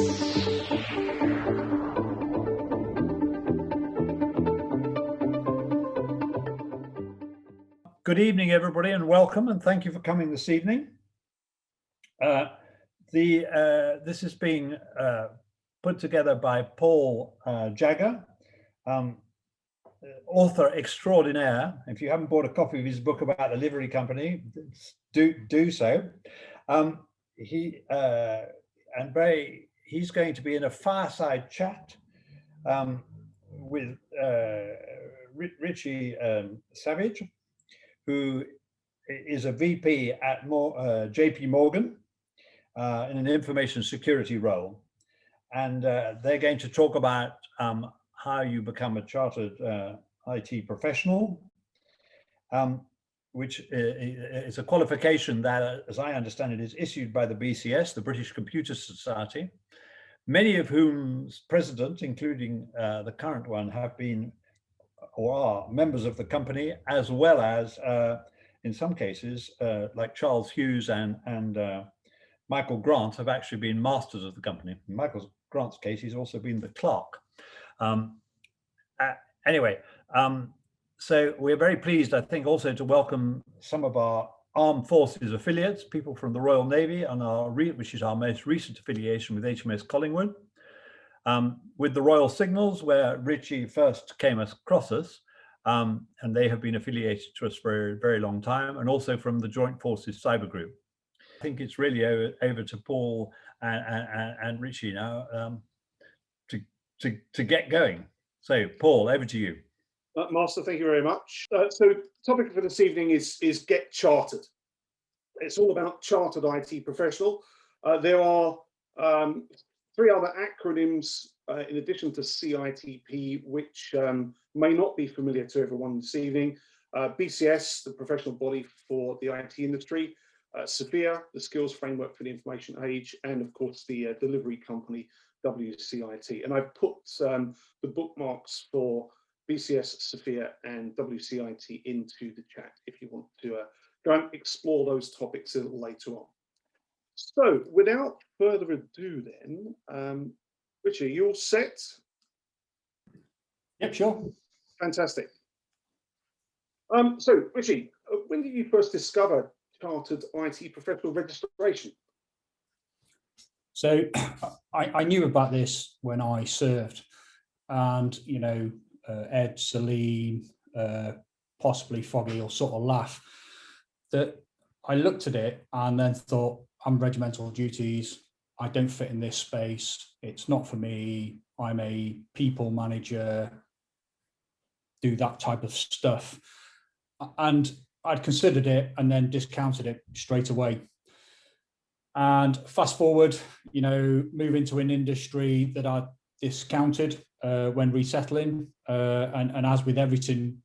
Good evening, everybody, and welcome, and thank you for coming this evening. This is being put together by Paul Jagger, author extraordinaire. If you haven't bought a copy of his book about the livery company, do so. He's going to be in a fireside chat with Richie Savage, who is a VP at JP Morgan in an information security role. And they're going to talk about how you become a chartered IT professional, which is a qualification that, as I understand it, is issued by the BCS, the British Computer Society, many of whom's president, including the current one, have been or are members of the company, as well as, in some cases, like Charles Hughes and Michael Grant, have actually been masters of the company. In Michael Grant's case, he's also been the clerk. Anyway, so we're very pleased, I think, also to welcome some of our armed forces affiliates, people from the Royal Navy, and which is our most recent affiliation with HMS Collingwood. With the Royal Signals, where Richie first came across us, and they have been affiliated to us for a very long time, and also from the Joint Forces Cyber Group. I think it's really over to Paul and Richie now to get going. So, Paul, over to you. Master, thank you very much. So, the topic for this evening is Get Chartered. It's all about chartered IT professional. There are 3 other acronyms in addition to CITP, which may not be familiar to everyone this evening. BCS, the professional body for the IT industry, SFIA, the skills framework for the information age, and of course the delivery company, WCIT. And I've put the bookmarks for BCS, SFIA, and WCIT into the chat if you want to go and explore those topics a little later on. So, without further ado, then, Richie, you all set? Yep, sure. Fantastic. So, Richie, when did you first discover chartered IT professional registration? So, I knew about this when I served, and you know, Ed, Celine, possibly Foggy, will sort of laugh that I looked at it and then thought, I'm regimental duties, I don't fit in this space, it's not for me, I'm a people manager, do that type of stuff. And I'd considered it and then discounted it straight away. And fast forward, you know, move into an industry that I discounted when resettling. And as with everything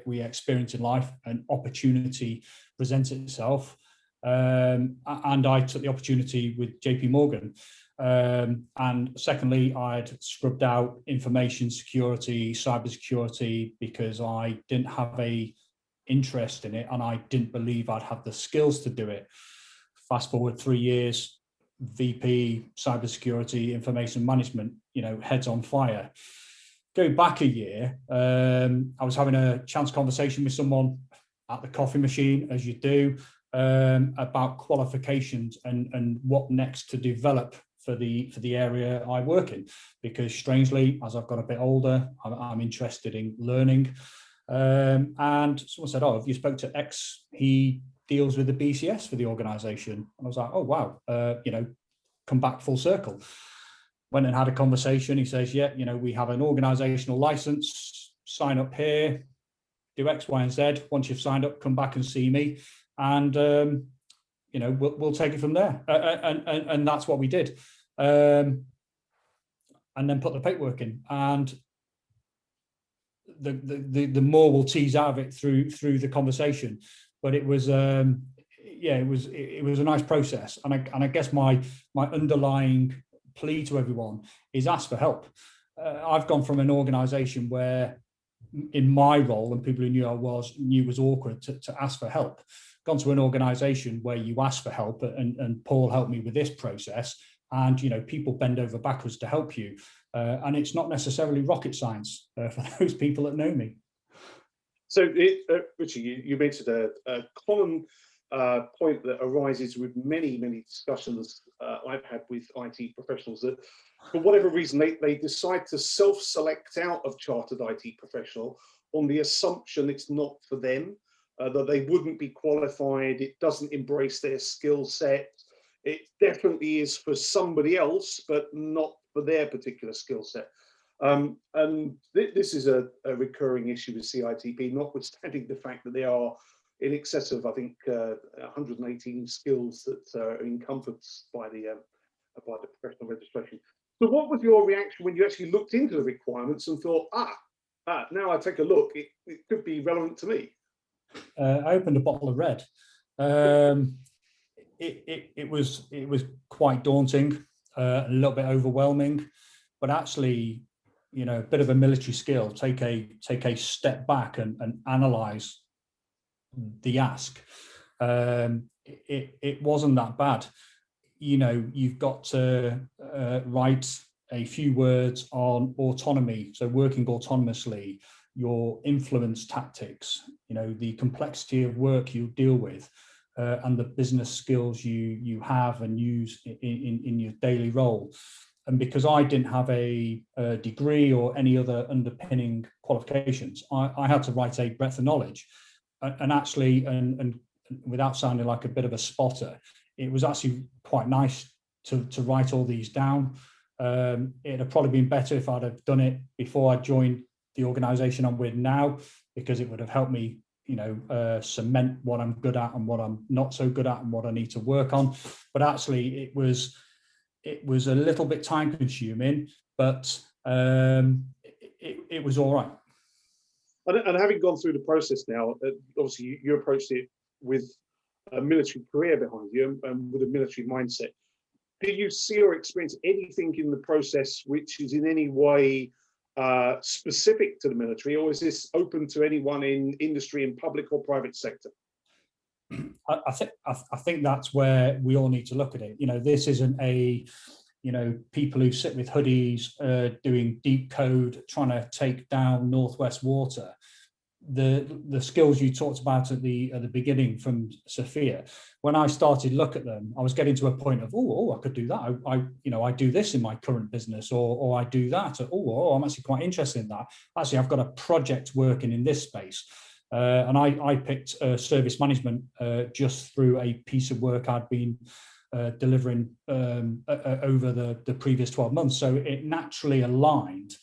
we experience in life, an opportunity presents itself. And I took the opportunity with JP Morgan. And secondly, I'd scrubbed out information security, cybersecurity, because I didn't have a interest in it and I didn't believe I'd have the skills to do it. Fast forward 3 years, VP, cybersecurity, information management, you know, heads on fire. Go back a year, I was having a chance conversation with someone at the coffee machine, as you do, about qualifications and what next to develop for the area I work in, because strangely, as I've got a bit older, I'm interested in learning. And someone said, "Oh, have you spoke to X? He deals with the BCS for the organization." And I was like, "Oh, wow, you know, come back full circle." Went and had a conversation. He says, "Yeah, you know, we have an organizational license, sign up here, do X, Y, and Z. Once you've signed up, come back and see me. And, you know, we'll take it from there." And that's what we did. And then put the paperwork in. And the more we'll tease out of it through the conversation. But it was, yeah, it was a nice process. And I guess my underlying plea to everyone is ask for help. I've gone from an organization where in my role, and people who knew I knew was awkward to ask for help, gone to an organization where you ask for help, and Paul helped me with this process, and people bend over backwards to help you, and it's not necessarily rocket science for those people that know me. So, Richie, you mentioned a common point that arises with many discussions I've had with IT professionals, that for whatever reason they decide to self-select out of chartered IT professional on the assumption it's not for them, that they wouldn't be qualified, it doesn't embrace their skill set, it definitely is for somebody else, but not for their particular skill set. And this is a recurring issue with CITP, notwithstanding the fact that there are in excess of, I think, 118 skills that are encompassed by the professional registration. So what was your reaction when you actually looked into the requirements and thought, now I take a look, it could be relevant to me? I opened a bottle of red. It was quite daunting, a little bit overwhelming, but actually, a bit of a military skill. Take a step back and analyze the ask. It wasn't that bad. You've got to write a few words on autonomy, so working autonomously, your influence tactics, the complexity of work you deal with, and the business skills you have and use in your daily role. And because I didn't have a degree or any other underpinning qualifications, I had to write a breadth of knowledge. And actually, and without sounding like a bit of a spotter, it was actually quite nice to write all these down. It'd have probably been better if I'd have done it before I joined the organisation I'm with now, because it would have helped me, cement what I'm good at and what I'm not so good at and what I need to work on. But actually, it was a little bit time consuming, but it was all right. And having gone through the process now, obviously you approached it with a military career behind you and with a military mindset. Did you see or experience anything in the process which is in any way specific to the military, or is this open to anyone in industry, in public or private sector? I think that's where we all need to look at it. This isn't a people who sit with hoodies doing deep code trying to take down Northwest Water. The skills you talked about at the beginning from Sophia, when I started look at them, I was getting to a point of I could do that. I do this in my current business, or I do that. I'm actually quite interested in that. Actually, I've got a project working in this space. And I picked service management just through a piece of work I'd been delivering over the previous 12 months. So it naturally aligned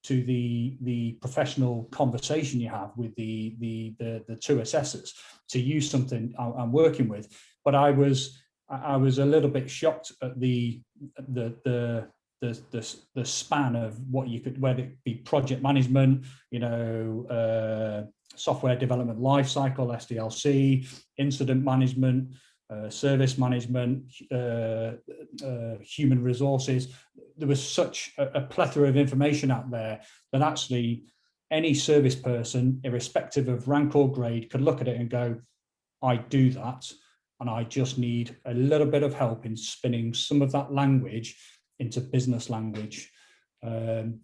to the professional conversation you have with the two assessors to use something I'm working with. But I was a little bit shocked at the span of what you could, whether it be project management, software development lifecycle, SDLC, incident management, service management, human resources. There was such a plethora of information out there that actually any service person, irrespective of rank or grade, could look at it and go, I do that, and I just need a little bit of help in spinning some of that language into business language, and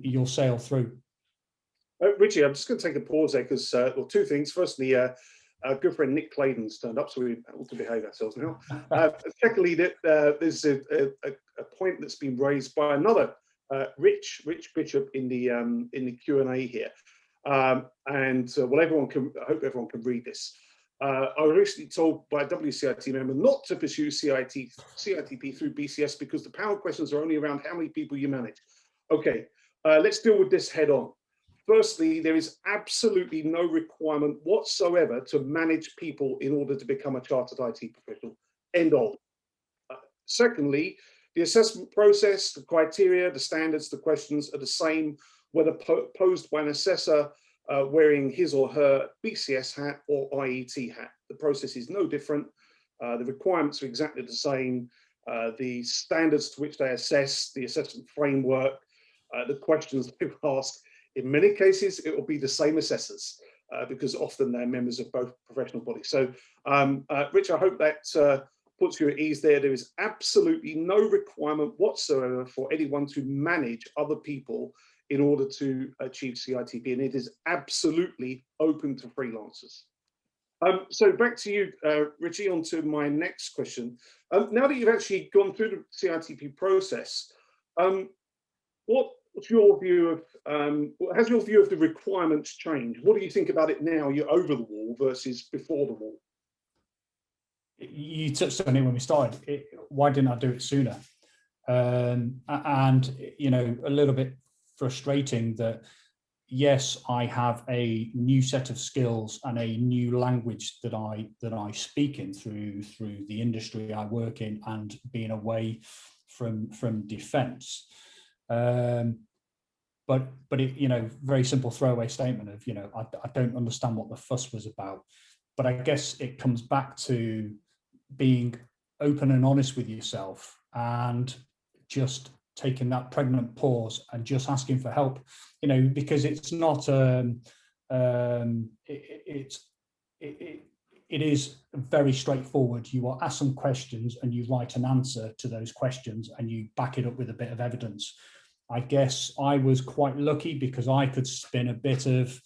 you'll sail through. Richie, I'm just going to take a pause there because, two things. Firstly, our good friend Nick Claydon's turned up, so we ought to behave ourselves now. Secondly, there's a point that's been raised by another Rich Bishop in the Q&A here, and everyone can. I hope everyone can read this. I was recently told by a WCIT member not to pursue CITP through BCS because the power questions are only around how many people you manage. Okay, let's deal with this head on. Firstly, there is absolutely no requirement whatsoever to manage people in order to become a chartered IT professional. End of. Secondly, the assessment process, the criteria, the standards, the questions are the same, whether posed by an assessor wearing his or her BCS hat or IET hat. The process is no different. The requirements are exactly the same. The standards to which they assess, the assessment framework, the questions they ask. In many cases, it will be the same assessors because often they're members of both professional bodies. So, Rich, I hope that puts you at ease there. There is absolutely no requirement whatsoever for anyone to manage other people in order to achieve CITP, and it is absolutely open to freelancers. So back to you, Richie, on to my next question. Now that you've actually gone through the CITP process, what's your view of, has your view of the requirements changed? What do you think about it now you're over the wall versus before the wall? You touched on it when we started. Why didn't I do it sooner? And, you know, a little bit frustrating that, yes, I have a new set of skills and a new language that I speak in through the industry I work in and being away from defence. But it, you know, very simple throwaway statement of, you know, I don't understand what the fuss was about. But I guess it comes back to being open and honest with yourself and just taking that pregnant pause and just asking for help, you know, because it's not it is very straightforward. You are asked some questions and you write an answer to those questions and you back it up with a bit of evidence. I guess I was quite lucky because I could spin a bit of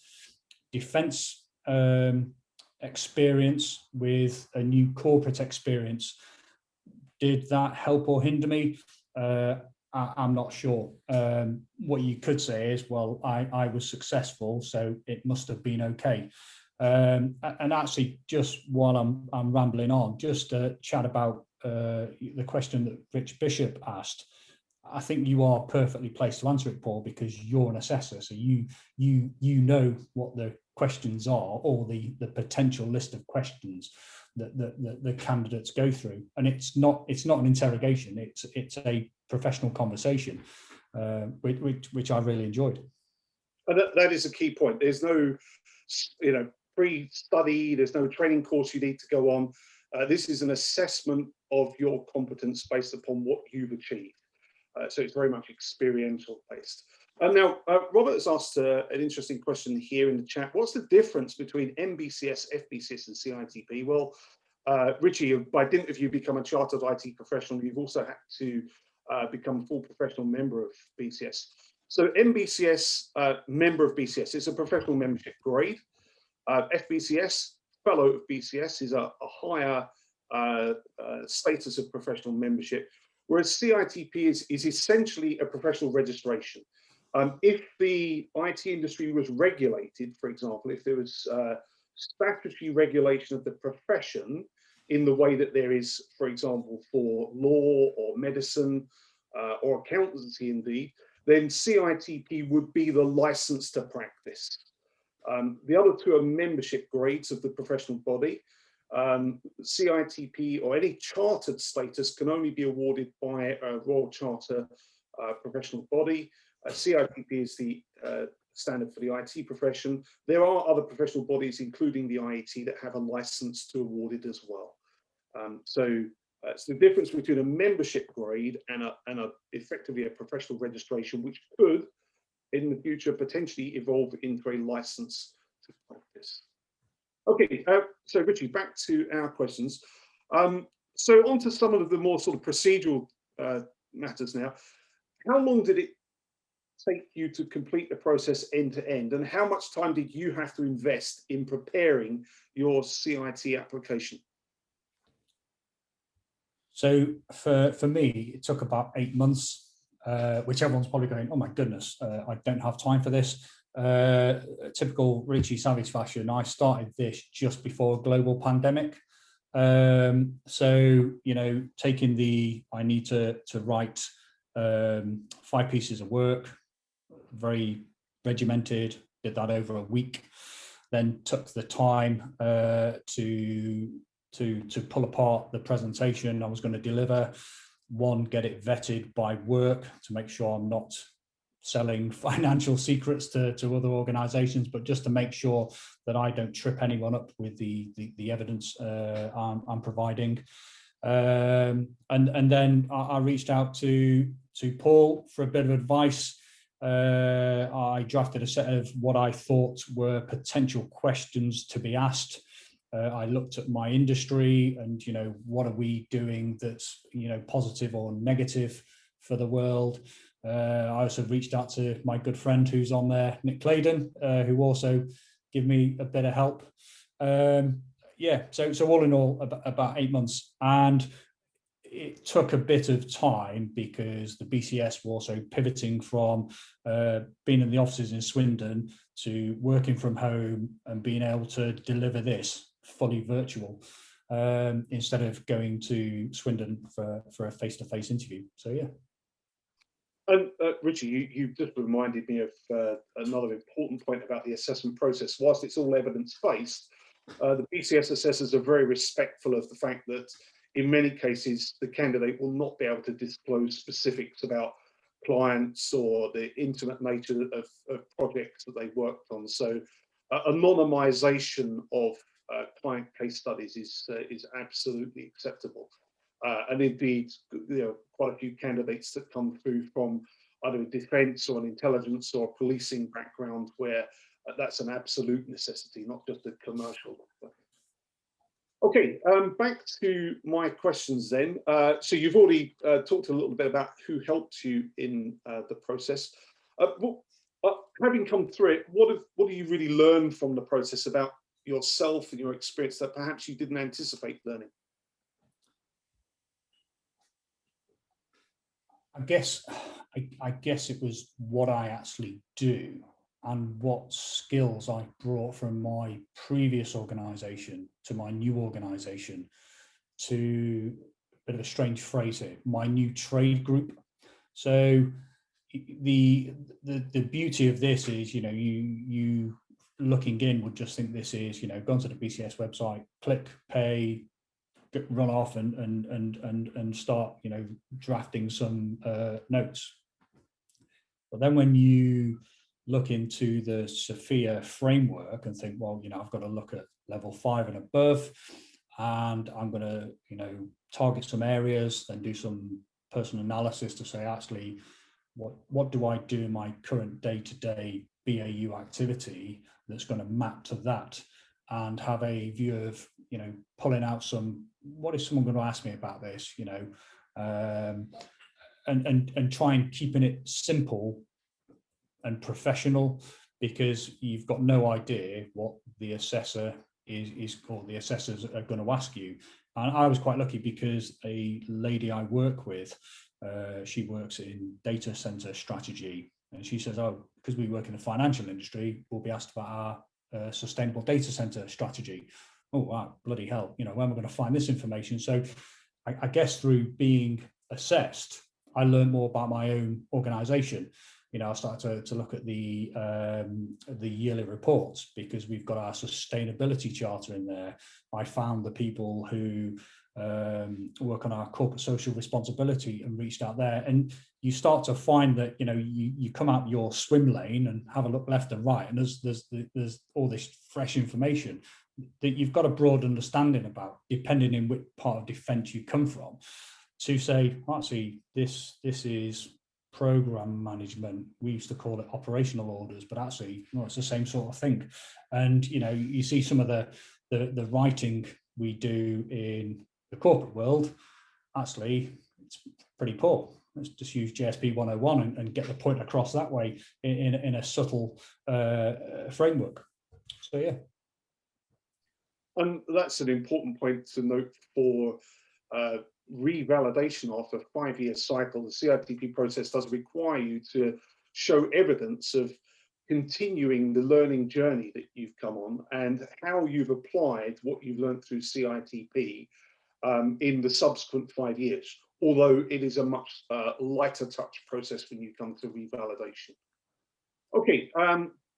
defence experience with a new corporate experience. Did that help or hinder me? I'm not sure. What you could say is, well, I was successful, so it must have been okay. And actually, just while I'm rambling on, just to chat about the question that Rich Bishop asked, I think you are perfectly placed to answer it, Paul, because you're an assessor, so you know what the questions are, or the potential list of questions that the candidates go through, and it's not an interrogation. It's a professional conversation, which I really enjoyed. And that is a key point. There's no, you know, pre-study. There's no training course you need to go on. This is an assessment of your competence based upon what you've achieved. So it's very much experiential based. And now, Robert has asked an interesting question here in the chat. What's the difference between MBCS, FBCS, and CITP? Well, Richie, by dint of you become a chartered IT professional, you've also had to become a full professional member of BCS. So MBCS, member of BCS, it's a professional membership grade. FBCS, fellow of BCS, is a higher status of professional membership, whereas CITP is essentially a professional registration. If the IT industry was regulated, for example, if there was statutory regulation of the profession in the way that there is, for example, for law or medicine or accountancy indeed, then CITP would be the license to practice. The other two are membership grades of the professional body. CITP or any chartered status can only be awarded by a Royal Charter professional body. CITP is the standard for the IT profession. There are other professional bodies, including the IET, that have a license to award it as well. So it's the difference between a membership grade and effectively a professional registration, which could, in the future, potentially evolve into a license to practice. Okay, so Richie, back to our questions. So on to some of the more sort of procedural matters now. How long did it take you to complete the process end to end, and how much time did you have to invest in preparing your CIT application? So for me, it took about 8 months, which everyone's probably going, oh my goodness, I don't have time for this. Typical Richie Savage fashion, I started this just before a global pandemic. So, you know, taking I need to write 5 pieces of work, very regimented, did that over a week, then took the time to pull apart the presentation I was going to deliver. One, get it vetted by work to make sure I'm not selling financial secrets to other organizations, but just to make sure that I don't trip anyone up with the evidence I'm providing. And then I reached out to Paul for a bit of advice. I drafted a set of what I thought were potential questions to be asked. I looked at my industry and, what are we doing that's, positive or negative for the world. I also reached out to my good friend who's on there, Nick Claydon, who also gave me a bit of help. So all in all, about 8 months. And it took a bit of time because the BCS were also pivoting from being in the offices in Swindon to working from home and being able to deliver this fully virtual instead of going to Swindon for a face-to-face interview. So, yeah. And Richie, you just reminded me of another important point about the assessment process. Whilst it's all evidence-based, the BCS assessors are very respectful of the fact that in many cases, the candidate will not be able to disclose specifics about clients or the intimate nature of projects that they've worked on. So anonymization of client case studies is absolutely acceptable. And indeed, quite a few candidates that come through from either a defence or an intelligence or policing background where that's an absolute necessity, not just a commercial. Okay, back to my questions then. So you've already talked a little bit about who helped you in the process. Having come through it, what do you really learn from the process about yourself and your experience that perhaps you didn't anticipate learning? I guess it was what I actually do and what skills I brought from my previous organisation to my new organisation, to a bit of a strange phrase here, my new trade group. So the beauty of this is, you looking in would just think this is, gone to the BCS website, click, pay, run off and start, drafting some notes. But then when you look into the Sophia framework and think, well, I've got to look at level 5 and above, and I'm going to, target some areas, then do some personal analysis to say, actually, what do I do in my current day-to-day BAU activity that's going to map to that, and have a view of, pulling out some, what is someone going to ask me about this, and try and keeping it simple and professional, because you've got no idea what the assessor is or the assessors are going to ask you. And I was quite lucky because a lady I work with, she works in data center strategy, and she says, oh, because we work in the financial industry, we'll be asked about our sustainable data center strategy. Oh, wow, bloody hell, where am I going to find this information? So I guess through being assessed, I learned more about my own organization. I started to look at the yearly reports, because we've got our sustainability charter in there. I found the people who work on our corporate social responsibility and reached out there. And you start to find that, you come out your swim lane and have a look left and right, and there's all this fresh information that you've got a broad understanding about, depending in which part of defence you come from, to say, actually, this is program management. We used to call it operational orders, but actually, it's the same sort of thing. And you see some of the writing we do in the corporate world, actually, it's pretty poor. Let's just use JSP 101 and get the point across that way in a subtle framework. So, yeah. And that's an important point to note for revalidation after a 5-year cycle. The CITP process does require you to show evidence of continuing the learning journey that you've come on and how you've applied what you've learned through CITP in the subsequent 5 years, although it is a much lighter touch process when you come to revalidation. Okay,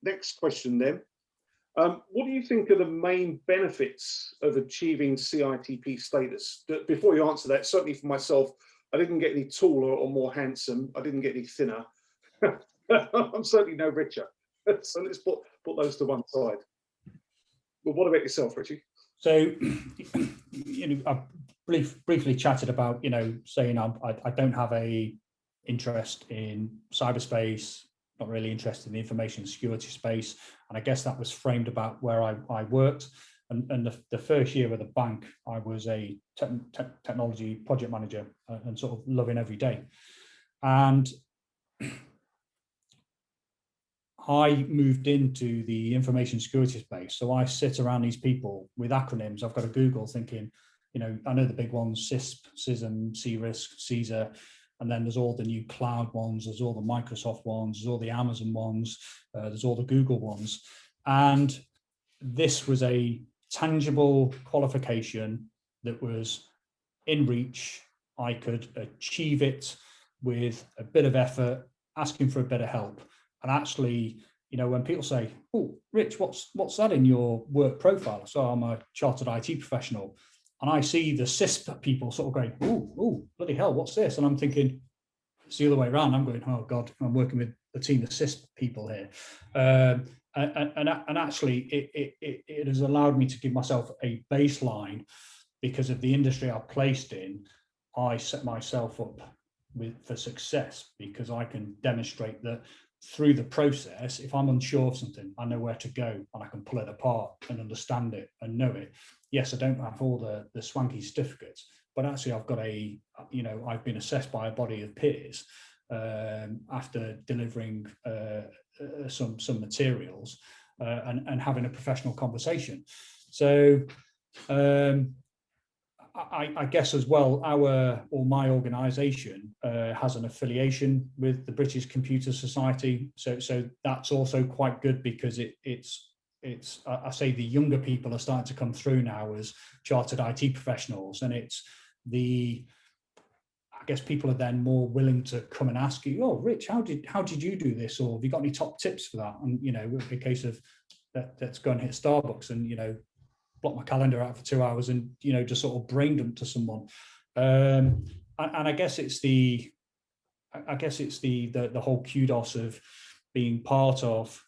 next question then. What do you think are the main benefits of achieving CITP status? Before you answer that, certainly for myself, I didn't get any taller or more handsome. I didn't get any thinner. I'm certainly no richer. So let's put those to one side. But what about yourself, Richie? So, I briefly chatted about, saying I don't have a interest in cyberspace, not really interested in the information security space. And I guess that was framed about where I worked. And the first year with the bank, I was a technology project manager and sort of loving every day. And I moved into the information security space. So I sit around these people with acronyms. I've got to Google thinking, you know, I know the big ones, CISP, CISM, CRISC, CISA, and then there's all the new cloud ones, there's all the Microsoft ones, there's all the Amazon ones, there's all the Google ones. And this was a tangible qualification that was in reach. I could achieve it with a bit of effort, asking for a bit of help. And actually, you know, when people say, "Oh, Rich, what's that in your work profile?" So I'm a chartered IT professional, and I see the CISP people sort of going, "Oh, bloody hell, what's this?" And I'm thinking, it's the other way around. I'm going, "Oh God, I'm working with a team of CISP people here," and actually, it has allowed me to give myself a baseline because of the industry I've placed in. I set myself up for success because I can demonstrate that through the process, if I'm unsure of something, I know where to go and I can pull it apart and understand it and know it. Yes, I don't have all the swanky certificates, but actually I've got I've been assessed by a body of peers after delivering some materials and having a professional conversation. So I guess as well, my organisation has an affiliation with the British Computer Society, so that's also quite good because it's I say the younger people are starting to come through now as chartered IT professionals, and I guess people are then more willing to come and ask you, "Oh, Rich, how did you do this?" Or have you got any top tips for that? And you know, a case of let's go and hit Starbucks and block my calendar out for 2 hours and just sort of brain dump to someone. And I guess it's the whole kudos of being part of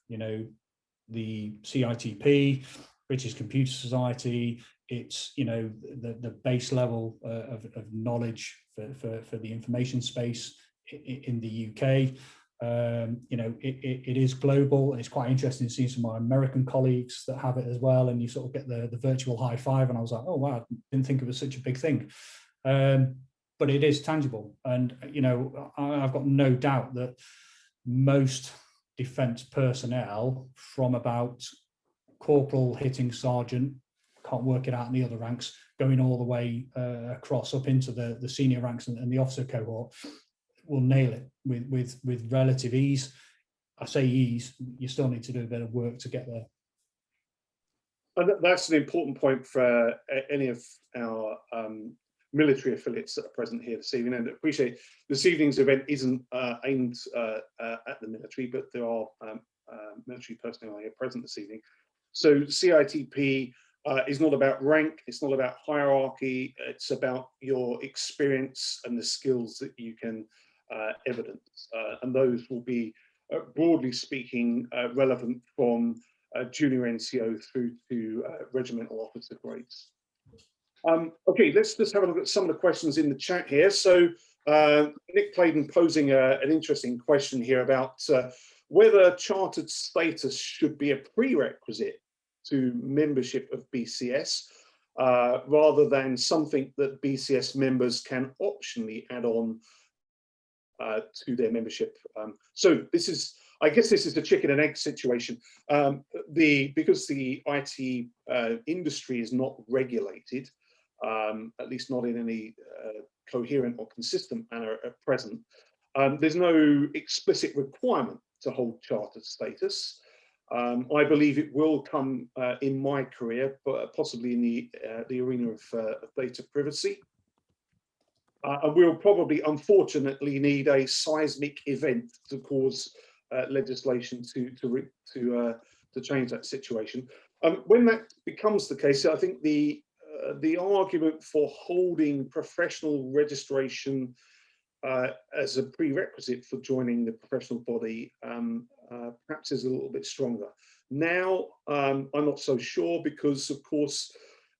the CITP, British Computer Society. It's the base level of knowledge for the information space in the UK. It is global. It's quite interesting to see some of my American colleagues that have it as well, and you sort of get the virtual high five, and I was like, oh wow, I didn't think it was such a big thing. But it is tangible, and I've got no doubt that most defence personnel, from about corporal hitting sergeant, can't work it out in the other ranks, going all the way across up into the senior ranks and the officer cohort, will nail it with relative ease. I say ease, you still need to do a bit of work to get there. And that's an important point for any of our military affiliates that are present here this evening. And I appreciate this evening's event isn't aimed at the military, but there are military personnel here present this evening. So CITP is not about rank, it's not about hierarchy, it's about your experience and the skills that you can evidence. And those will be, broadly speaking, relevant from junior NCO through to regimental officer grades. Okay, let's just have a look at some of the questions in the chat here. So Nick Claydon posing an interesting question here about whether chartered status should be a prerequisite to membership of BCS rather than something that BCS members can optionally add on to their membership. So this is, I guess this is the chicken and egg situation. Because the IT industry is not regulated, at least not in any coherent or consistent manner at present, there's no explicit requirement to hold chartered status. I believe it will come in my career, but possibly in the arena of data privacy. And we'll probably, unfortunately, need a seismic event to cause legislation to change that situation. When that becomes the case, I think the argument for holding professional registration as a prerequisite for joining the professional body perhaps is a little bit stronger. Now, I'm not so sure because, of course,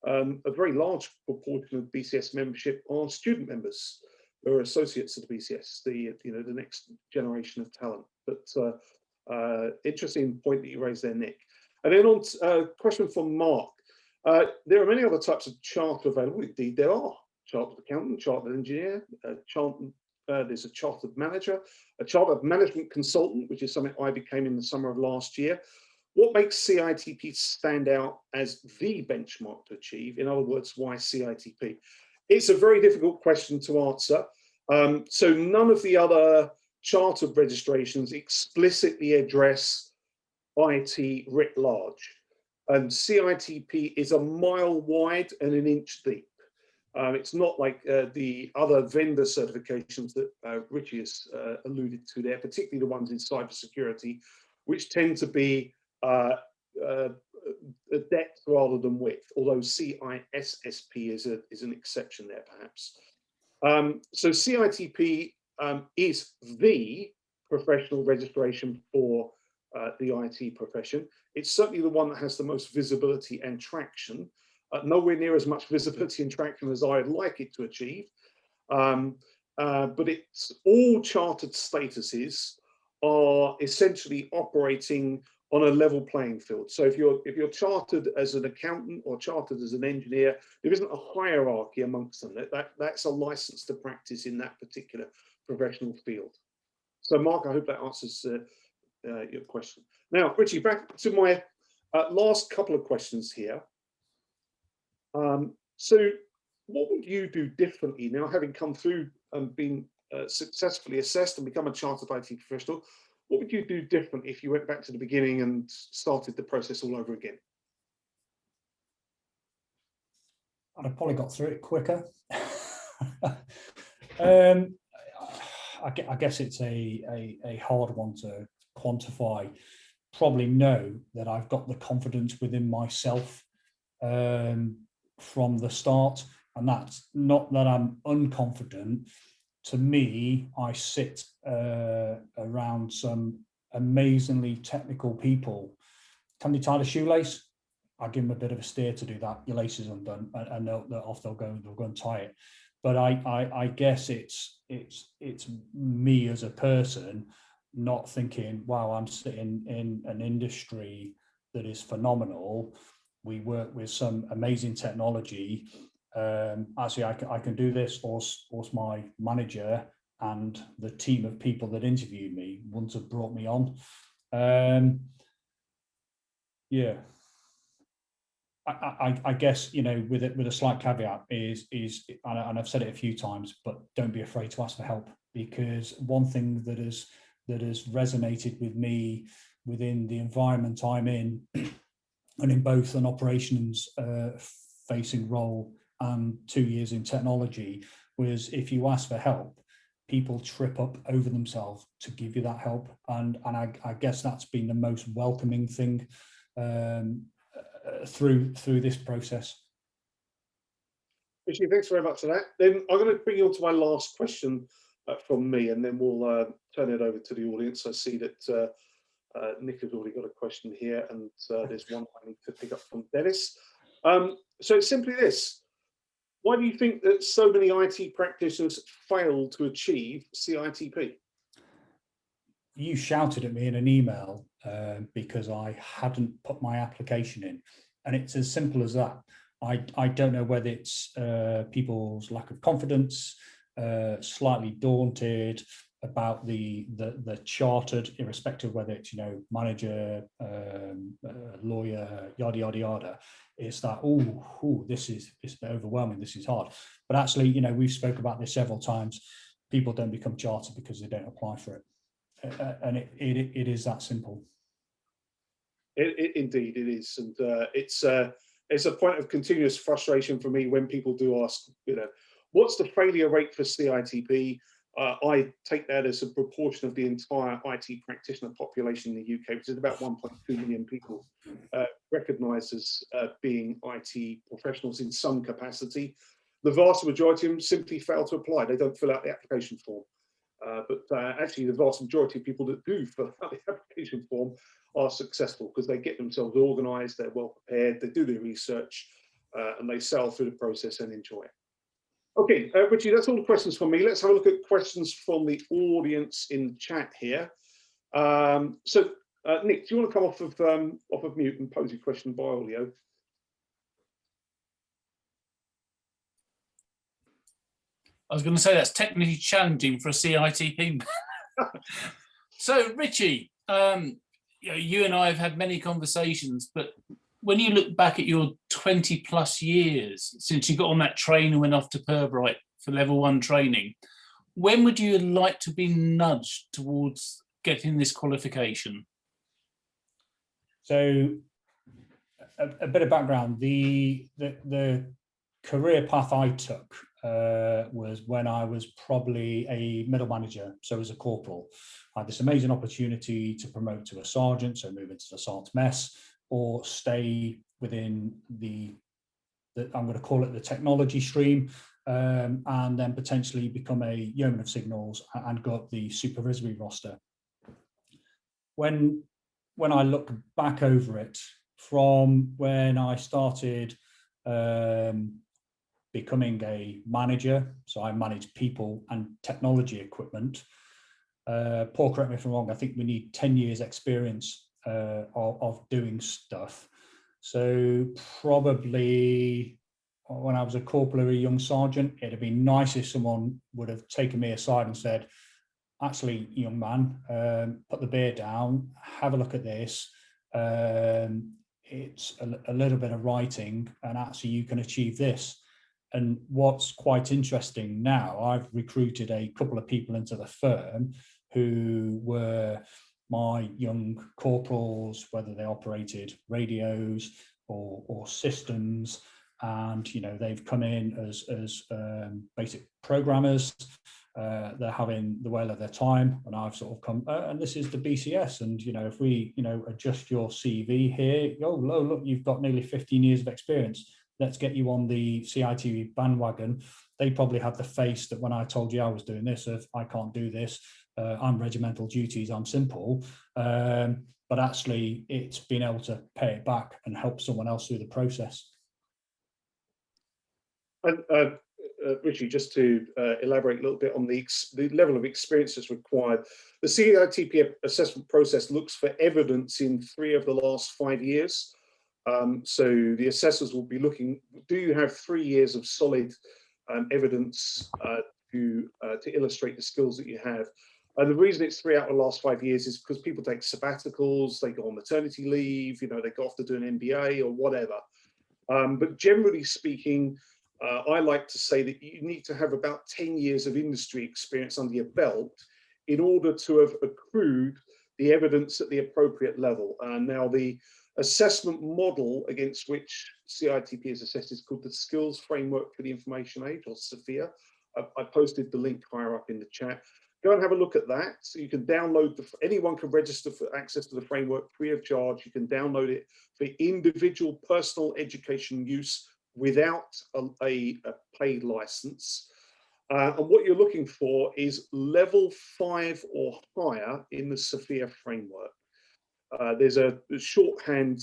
a very large proportion of BCS membership are student members who are associates of the BCS, the next generation of talent. But interesting point that you raised there, Nick. And then on a question from Mark. There are many other types of charter available. Indeed, there are chartered accountant, chartered engineer, there's a chartered manager, a chartered management consultant, which is something I became in the summer of last year. What makes CITP stand out as the benchmark to achieve? In other words, why CITP? It's a very difficult question to answer. So none of the other chartered registrations explicitly address IT writ large. And CITP is a mile wide and an inch deep. It's not like the other vendor certifications that Richie has alluded to there, particularly the ones in cybersecurity, which tend to be a depth rather than width, although CISSP is an exception there, perhaps. So CITP is the professional registration for the IT profession. It's certainly the one that has the most visibility and traction. Nowhere near as much visibility and traction as I'd like it to achieve. But it's all chartered statuses are essentially operating on a level playing field. So if you're chartered as an accountant or chartered as an engineer, there isn't a hierarchy amongst them. That's a license to practice in that particular professional field. So Mark, I hope that answers your question. Now, Richie, back to my last couple of questions here. So what would you do differently now, having come through and been successfully assessed and become a chartered IT professional? What would you do different if you went back to the beginning and started the process all over again? I'd have probably got through it quicker. I guess it's a hard one to quantify. Probably know that I've got the confidence within myself from the start, and that's not that I'm unconfident. To me, I sit around some amazingly technical people. Can they tie the shoelace? I give them a bit of a steer to do that. Your lace is undone, and they'll go and tie it. But I guess it's me as a person not thinking, wow, I'm sitting in an industry that is phenomenal. We work with some amazing technology. Actually, I can do this, or my manager and the team of people that interviewed me wouldn't have brought me on. Yeah. I guess, with a slight caveat is, and I've said it a few times, but don't be afraid to ask for help, because one thing that has resonated with me within the environment I'm in, and in both an operations facing role and 2 years in technology, was if you ask for help, people trip up over themselves to give you that help, and I guess that's been the most welcoming thing through this process. Richie, thanks very much for that. Then I'm going to bring you on to my last question from me, and then we'll turn it over to the audience. I see that Nick has already got a question here, and there's one I need to pick up from Dennis. So it's simply this: why do you think that so many IT practitioners fail to achieve CITP? You shouted at me in an email because I hadn't put my application in, and it's as simple as that. I don't know whether it's people's lack of confidence, slightly daunted about the chartered, irrespective whether it's manager, lawyer, yada yada yada. It's that it's overwhelming, this is hard. But actually, we've spoke about this several times. People don't become chartered because they don't apply for it. And it is that simple. Indeed, it is, and it's a point of continuous frustration for me when people do ask, what's the failure rate for CITP? I take that as a proportion of the entire IT practitioner population in the UK, which is about 1.2 million people recognised as being IT professionals in some capacity. The vast majority of them simply fail to apply. They don't fill out the application form. But actually, the vast majority of people that do fill out the application form are successful because they get themselves organised, they're well prepared, they do their research, and they sail through the process and enjoy it. Okay, Richie, that's all the questions from me. Let's have a look at questions from the audience in the chat here. So, Nick, do you want to come off of mute and pose your question by audio? I was going to say that's technically challenging for a CITP. So, Richie, you and I have had many conversations, but when you look back at your 20 plus years since you got on that train and went off to Pirbright for level 1 training, when would you like to be nudged towards getting this qualification? So a bit of background, the career path I took was when I was probably a middle manager, so as a corporal. I had this amazing opportunity to promote to a sergeant, so move into the sergeant mess, or stay within the I'm going to call it the technology stream, and then potentially become a yeoman of signals and go up the supervisory roster. When I look back over it, from when I started becoming a manager, so I manage people and technology equipment. Paul, correct me if I'm wrong, I think we need 10 years experience of doing stuff. So probably when I was a corporal or a young sergeant, it'd be nice if someone would have taken me aside and said, actually, young man, put the beer down, have a look at this. It's a little bit of writing, and actually you can achieve this. And what's quite interesting now, I've recruited a couple of people into the firm who were my young corporals, whether they operated radios or systems, and they've come in as basic programmers. They're having the whale of their time, and I've sort of come, and this is the BCS, and if we adjust your CV here, oh look, you've got nearly 15 years of experience. Let's get you on the CITP bandwagon. They probably had the face that when I told you I was doing this, of I can't do this, I'm regimental duties, I'm simple. But actually, it's been able to pay it back and help someone else through the process. Richie, just to elaborate a little bit on the level of experience that's required, the CITP assessment process looks for evidence in 3 of the last 5 years. So the assessors will be looking, do you have 3 years of solid evidence to illustrate the skills that you have? And the reason it's 3 out of the last 5 years is because people take sabbaticals, they go on maternity leave, they go off to do an MBA or whatever. But generally speaking, I like to say that you need to have about 10 years of industry experience under your belt in order to have accrued the evidence at the appropriate level. Now, the assessment model against which CITP is assessed is called the Skills Framework for the Information Age, or SFIA. I posted the link higher up in the chat. Go and have a look at that. So you can download, anyone can register for access to the framework free of charge. You can download it for individual personal education use without a paid license. And what you're looking for is level 5 or higher in the SFIA framework. There's a shorthand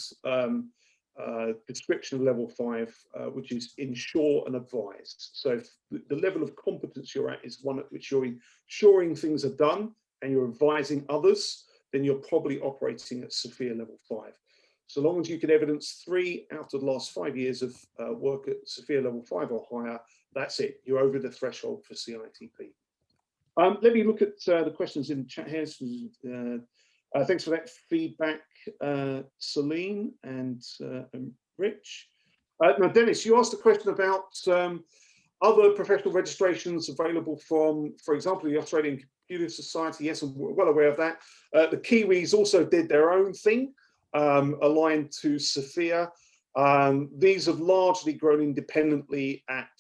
description of level 5, which is ensure and advise. So if the level of competence you're at is one at which you're ensuring things are done and you're advising others, then you're probably operating at SFIA level 5. So long as you can evidence 3 out of the last 5 years of work at SFIA level 5 or higher, that's it. You're over the threshold for CITP. Let me look at the questions in the chat here. Thanks for that feedback, Celine and Rich. Now, Dennis, you asked a question about other professional registrations available from, for example, the Australian Computer Society. Yes, I'm well aware of that. The Kiwis also did their own thing, aligned to SFIA. These have largely grown independently at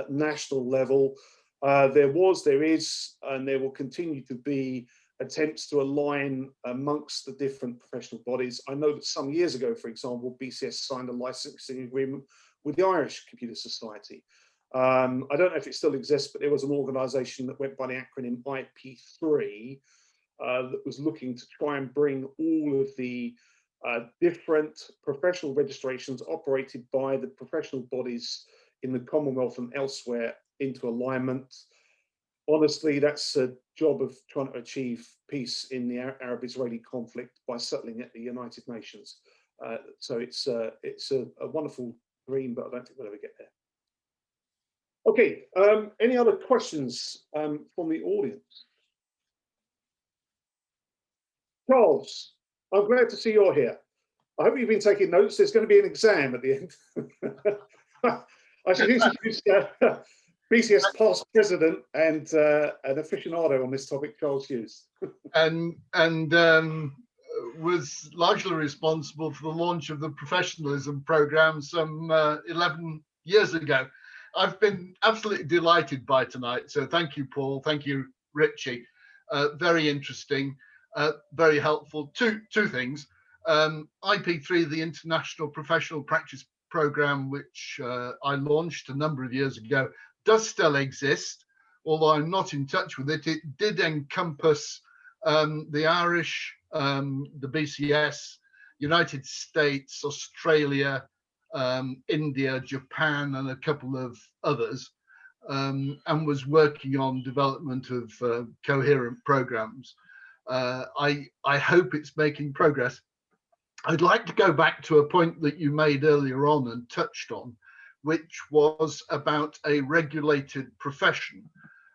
national level. There is, and there will continue to be attempts to align amongst the different professional bodies. I know that some years ago, for example, BCS signed a licensing agreement with the Irish Computer Society. I don't know if it still exists, but there was an organisation that went by the acronym IP3 that was looking to try and bring all of the different professional registrations operated by the professional bodies in the Commonwealth and elsewhere into alignment. Honestly, that's a job of trying to achieve peace in the Arab-Israeli conflict by settling at the United Nations. So it's a wonderful dream, but I don't think we'll ever get there. Okay, any other questions from the audience? Charles, I'm glad to see you're here. I hope you've been taking notes. There's going to be an exam at the end. I should introduce BCS past president and an aficionado on this topic, Charles Hughes. and was largely responsible for the launch of the professionalism program some 11 years ago. I've been absolutely delighted by tonight. So thank you, Paul. Thank you, Richie. Very interesting, very helpful. Two things. IP3, the International Professional Practice Program, which I launched a number of years ago, does still exist, although I'm not in touch with it. It did encompass the Irish, the BCS, United States, Australia, India, Japan, and a couple of others, and was working on development of coherent programs. I hope it's making progress. I'd like to go back to a point that you made earlier on and touched on, which was about a regulated profession.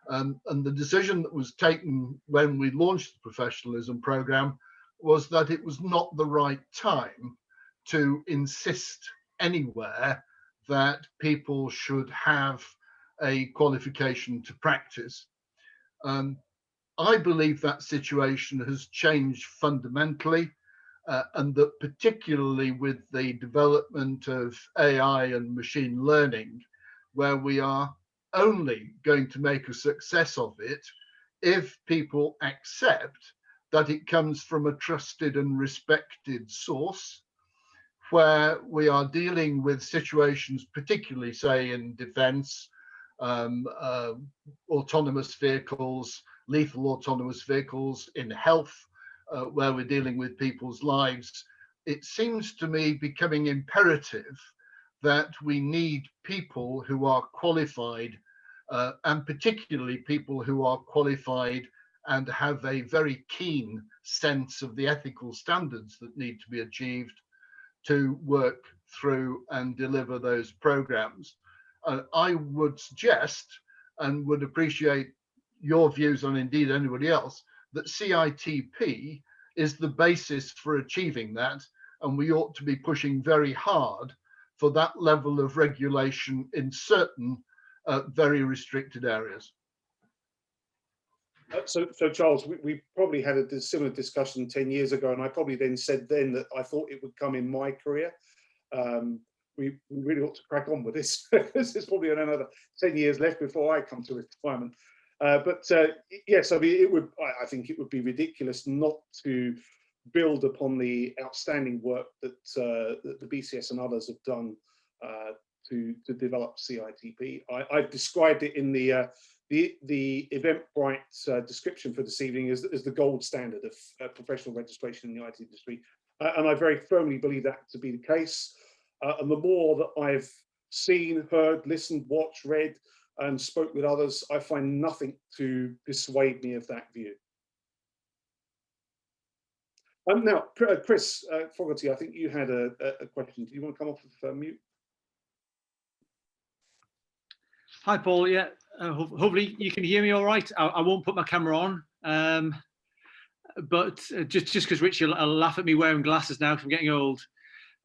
And the decision that was taken when we launched the professionalism program was that it was not the right time to insist anywhere that people should have a qualification to practice. I believe that situation has changed fundamentally, and that particularly with the development of AI and machine learning, where we are only going to make a success of it if people accept that it comes from a trusted and respected source, where we are dealing with situations, particularly say in defense, autonomous vehicles, lethal autonomous vehicles, in health, where we're dealing with people's lives. It seems to me becoming imperative that we need people who are qualified, and particularly people who are qualified and have a very keen sense of the ethical standards that need to be achieved to work through and deliver those programs. I would suggest and would appreciate your views on, indeed anybody else, that CITP is the basis for achieving that, and we ought to be pushing very hard for that level of regulation in certain very restricted areas. So Charles, we probably had a similar discussion 10 years ago, and I probably then said then that I thought it would come in my career. We really ought to crack on with this. There's probably another 10 years left before I come to retirement. But yes, I mean, I think it would be ridiculous not to build upon the outstanding work that the BCS and others have done to develop CITP. I've described it in the Eventbrite description for this evening as the gold standard of professional registration in the IT industry, and I very firmly believe that to be the case. And the more that I've seen, heard, listened, watched, read, and spoke with others, I find nothing to dissuade me of that view. Now, Chris Fogarty, I think you had a question. Do you want to come off of mute? Hi, Paul. Yeah, hopefully you can hear me all right. I won't put my camera on, but just because Richie will laugh at me wearing glasses now because I'm getting old.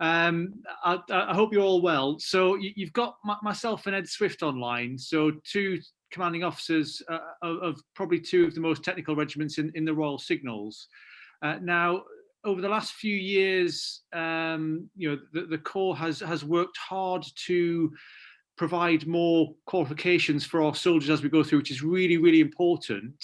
I hope you're all well. So you've got myself and Ed Swift online. So two commanding officers of probably two of the most technical regiments in the Royal Signals. Now, over the last few years, the Corps has worked hard to provide more qualifications for our soldiers as we go through, which is really, really important.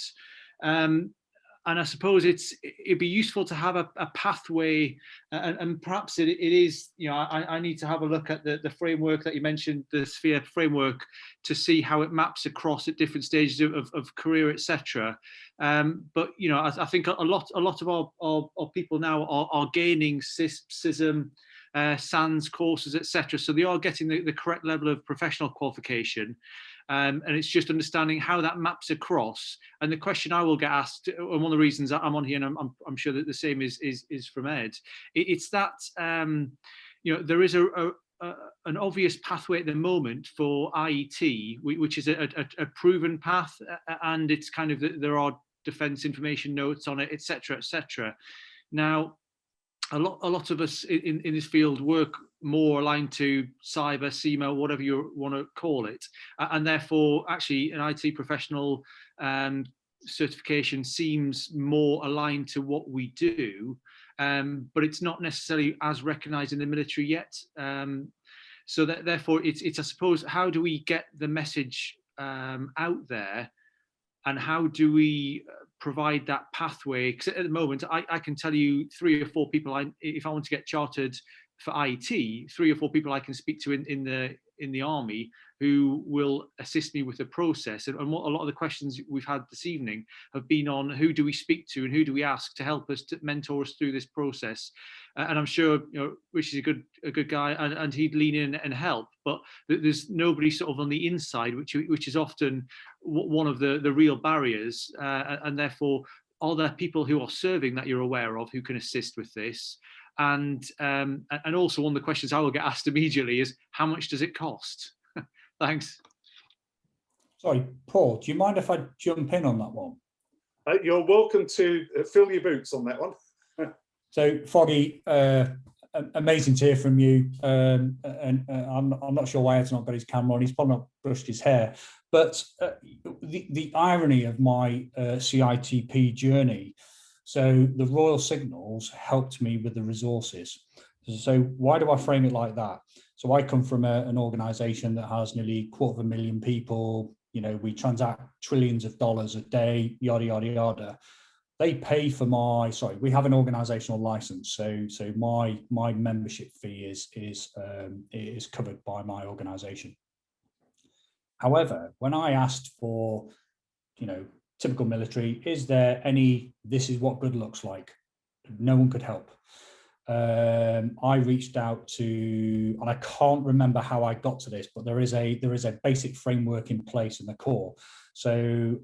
And I suppose it'd be useful to have a pathway, and perhaps it is, I need to have a look at the framework that you mentioned, the Sphere framework, to see how it maps across at different stages of career, etc. But I think a lot of our people now are gaining CISM, SANS courses, etc. So they are getting the correct level of professional qualification. And it's just understanding how that maps across. And the question I will get asked, and one of the reasons I'm on here, and I'm sure that the same is from Ed, it's that there is an obvious pathway at the moment for IET, which is a proven path, and it's kind of there are defence information notes on it, etc., etc. Now, a lot of us in this field work more aligned to cyber, CMO, whatever you want to call it, and therefore, actually, an IT professional certification seems more aligned to what we do, but it's not necessarily as recognised in the military yet. So that therefore, it's I suppose, how do we get the message out there, and how do we provide that pathway? Because at the moment, I can tell you 3 or 4 people, if I want to get chartered for IET, 3 or 4 people I can speak to in the army who will assist me with the process. And what a lot of the questions we've had this evening have been on who do we speak to and who do we ask to help us, to mentor us through this process. And I'm sure, you know, Rich is a good guy, and he'd lean in and help. But there's nobody sort of on the inside, which is often one of the real barriers. And therefore, are there people who are serving that you're aware of who can assist with this? And also, one of the questions I will get asked immediately is, how much does it cost? Thanks. Sorry, Paul, do you mind if I jump in on that one? You're welcome to fill your boots on that one. So, Foggy, amazing to hear from you. And I'm not sure why Ed's not got his camera on. He's probably not brushed his hair. But the irony of my CITP journey, so the Royal Signals helped me with the resources. So why do I frame it like that? So I come from an organisation that has nearly 250,000 people. You know, we transact trillions of dollars a day, yada, yada, yada. They pay for we have an organisational licence. So my membership fee is covered by my organisation. However, when I asked for, you know, typical military, is there any, this is what good looks like? No one could help. I reached out to, and I can't remember how I got to this, but there is a basic framework in place in the Corps. So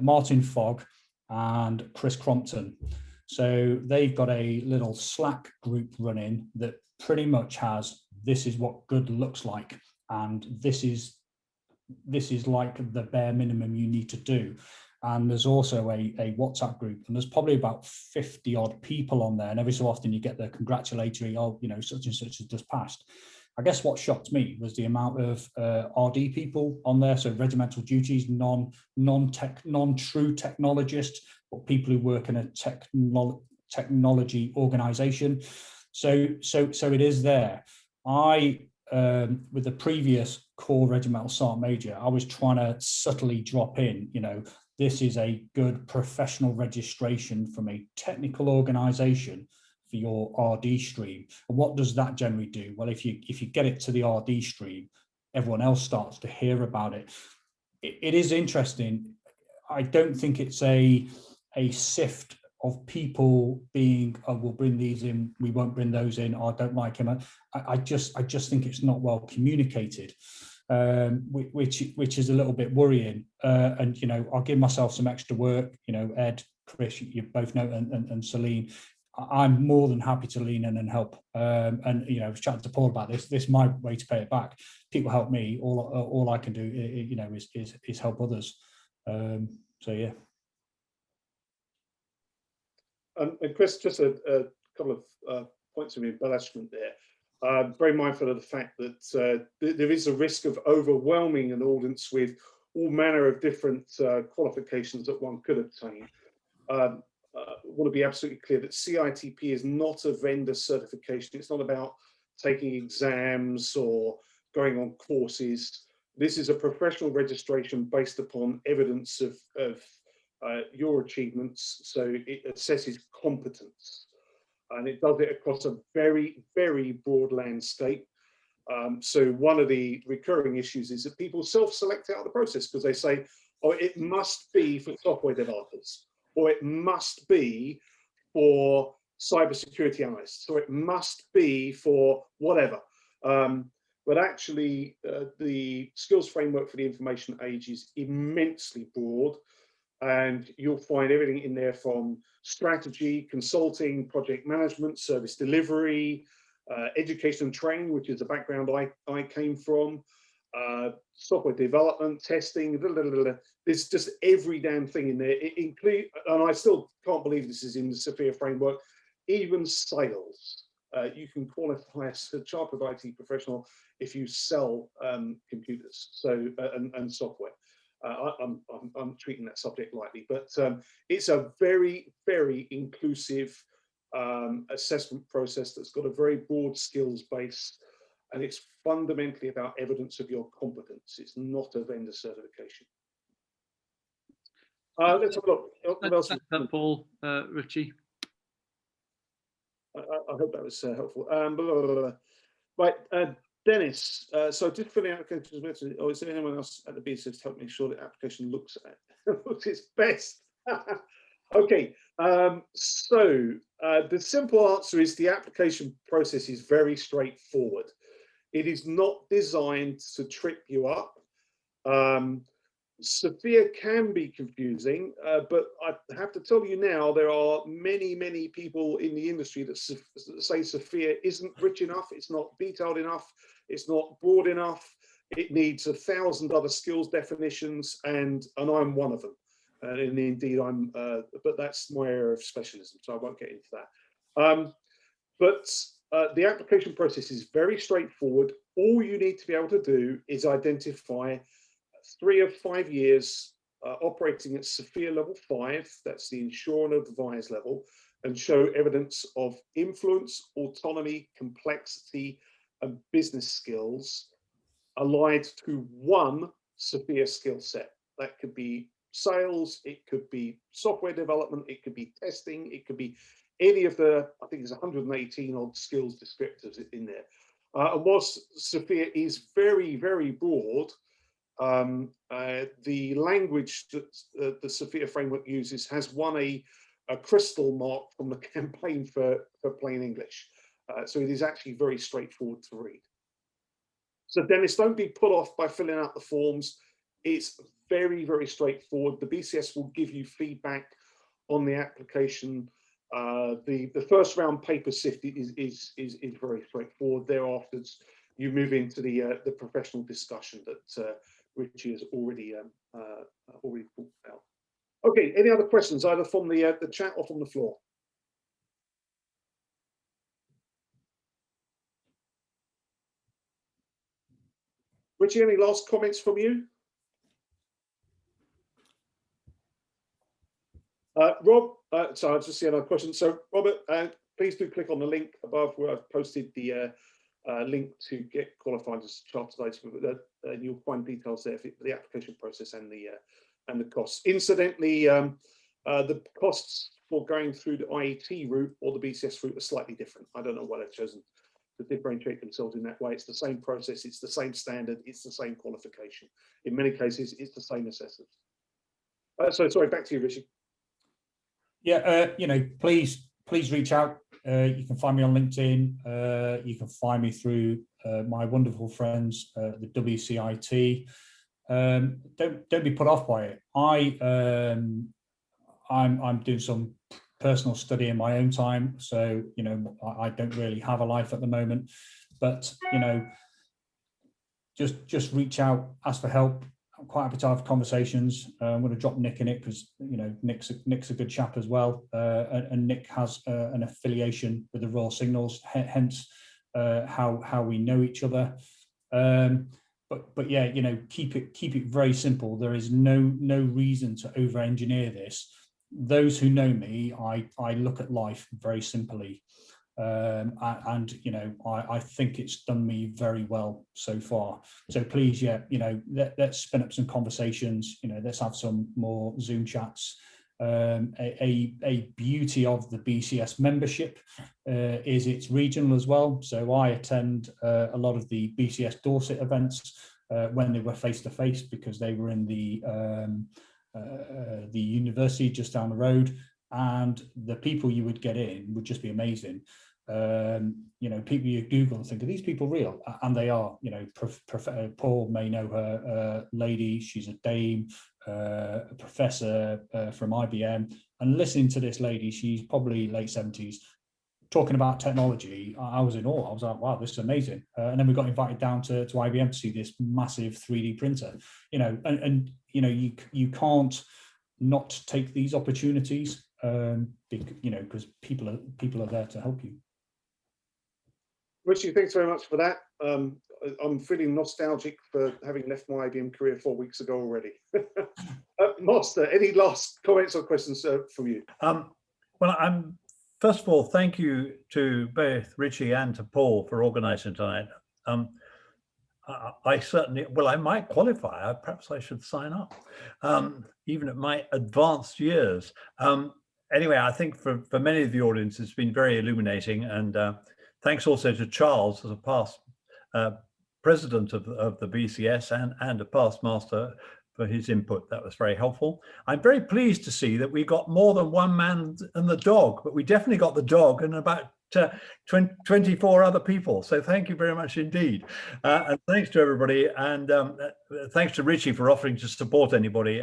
Martin Fogg and Chris Crompton. So they've got a little Slack group running that pretty much has, this is what good looks like, and this is like the bare minimum you need to do. And there's also a WhatsApp group, and there's probably about 50 odd people on there. And every so often you get the congratulatory, oh, you know, such and such has just passed. I guess what shocked me was the amount of RD people on there. So regimental duties, non-true technologists, but people who work in a technology organization. So it is there. With the previous core regimental sergeant major, I was trying to subtly drop in, you know, this is a good professional registration from a technical organization for your RD stream. And what does that generally do? Well, if you get it to the RD stream, everyone else starts to hear about it. It is interesting. I don't think it's a sift of people being, oh, we'll bring these in, we won't bring those in, or I don't like him. I just think it's not well communicated, which is a little bit worrying. And, you know, I'll give myself some extra work, you know, Ed, Chris, you both know, and Celine. I'm more than happy to lean in and help. And, you know, I was chatting to Paul about this. This is my way to pay it back. People help me. All I can do, you know, is help others. So, yeah. And Chris, just a couple of points of embellishment there. Very mindful of the fact that there is a risk of overwhelming an audience with all manner of different qualifications that one could obtain. Want to be absolutely clear that CITP is not a vendor certification. It's not about taking exams or going on courses. This is a professional registration based upon evidence of your achievements. So it assesses competence, and it does it across a very, very broad landscape. So one of the recurring issues is that people self-select out of the process because they say, oh, it must be for software developers, or it must be for cybersecurity analysts, or it must be for whatever. But actually, the skills framework for the information age is immensely broad, and you'll find everything in there from strategy, consulting, project management, service delivery, education and training, which is the background I came from, software development, testing, there's just every damn thing in there. It include, and I still can't believe this is in the Sophia framework, even sales. You can qualify as a chartered IT professional if you sell computers, so and software. I'm treating that subject lightly, but it's a very, very inclusive assessment process that's got a very broad skills base, and it's fundamentally about evidence of your competence. It's not a vendor certification. Let's have a look. What else? Thanks, Paul, Richie. I hope that was helpful. Right, Dennis. So just filling out applications. Or is there anyone else at the BSS to help make sure the application looks its best? Okay. So the simple answer is the application process is very straightforward. It is not designed to trip you up. Sophia can be confusing, but I have to tell you now, there are many, many people in the industry that say Sophia isn't rich enough, it's not detailed enough, it's not broad enough, it needs 1,000 other skills definitions, and I'm one of them. And indeed, but that's my area of specialism, so I won't get into that. But the application process is very straightforward. All you need to be able to do is identify 3 of 5 years operating at Sophia level 5, that's the ensure and advise level, and show evidence of influence, autonomy, complexity, and business skills allied to one Sophia skill set. That could be sales, it could be software development, it could be testing, it could be any of the, I think there's 118 odd skills descriptors in there. And whilst Sophia is very, very broad, the language that the Sophia framework uses has won a crystal mark from the campaign for plain English. So it is actually very straightforward to read. So Dennis, don't be put off by filling out the forms. It's very, very straightforward. The BCS will give you feedback on the application. The first round paper sift is very straightforward. Thereafter, you move into the professional discussion that Richie has already talked about. Okay, any other questions either from the chat or from the floor? Richie, any last comments from you? Rob, so I'll just see another question. So Robert, please do click on the link above where I've posted the link to get qualified as a chartered IT, and you'll find details there for the application process and the costs. Incidentally, the costs for going through the IET route or the BCS route are slightly different. I don't know why they've chosen to differentiate themselves in that way. It's the same process, it's the same standard, it's the same qualification. In many cases, it's the same assessors. So sorry, back to you, Richie. Yeah, please reach out. You can find me on LinkedIn. You can find me through my wonderful friends, the WCIT. Don't be put off by it. I'm doing some personal study in my own time, so I don't really have a life at the moment. But just reach out, ask for help. I'm quite happy to have conversations. I'm going to drop Nick in it because Nick's a good chap as well, and Nick has an affiliation with the Royal Signals, hence how we know each other. But yeah, keep it very simple. There is no reason to over-engineer this. Those who know me, I look at life very simply. And I think it's done me very well so far. So please, let's spin up some conversations. Let's have some more Zoom chats. A beauty of the BCS membership is it's regional as well. So I attend a lot of the BCS Dorset events when they were face to face, because they were in the university just down the road. And the people you would get in would just be amazing. People you Google and think, are these people real? And they are. Paul may know her, lady. She's a dame, a professor from IBM. And listening to this lady, she's probably late 70s. talking about technology, I was in awe. I was like, wow, this is amazing. And then we got invited down to IBM to see this massive 3D printer, you know, and you know, you can't not take these opportunities, you know, because people are there to help you. Richie, thanks very much for that. I'm feeling nostalgic for having left my IBM career 4 weeks ago already. Master, any last comments or questions from you? Well, first of all, thank you to both Richie and to Paul for organising tonight. I certainly, well, I might qualify. Perhaps I should sign up, even at my advanced years. Anyway, I think for many of the audience, it's been very illuminating. And thanks also to Charles as a past president of the BCS and a past master for his input. That was very helpful. I'm very pleased to see that we got more than one man and the dog, but we definitely got the dog and about 24 other people. So thank you very much indeed. And thanks to everybody. And thanks to Richie for offering to support anybody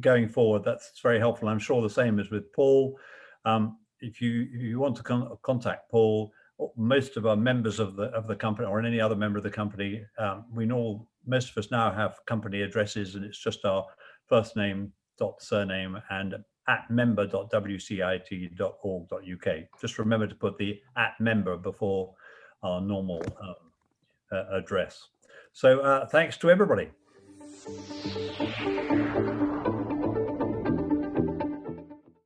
going forward. That's very helpful. I'm sure the same is with Paul. If you want to contact Paul, most of our members of the company or any other member of the company, most of us now have company addresses, and it's just our first name dot surname and @member.wcit.org.uk. Just remember to put the @member before our normal address. So thanks to everybody.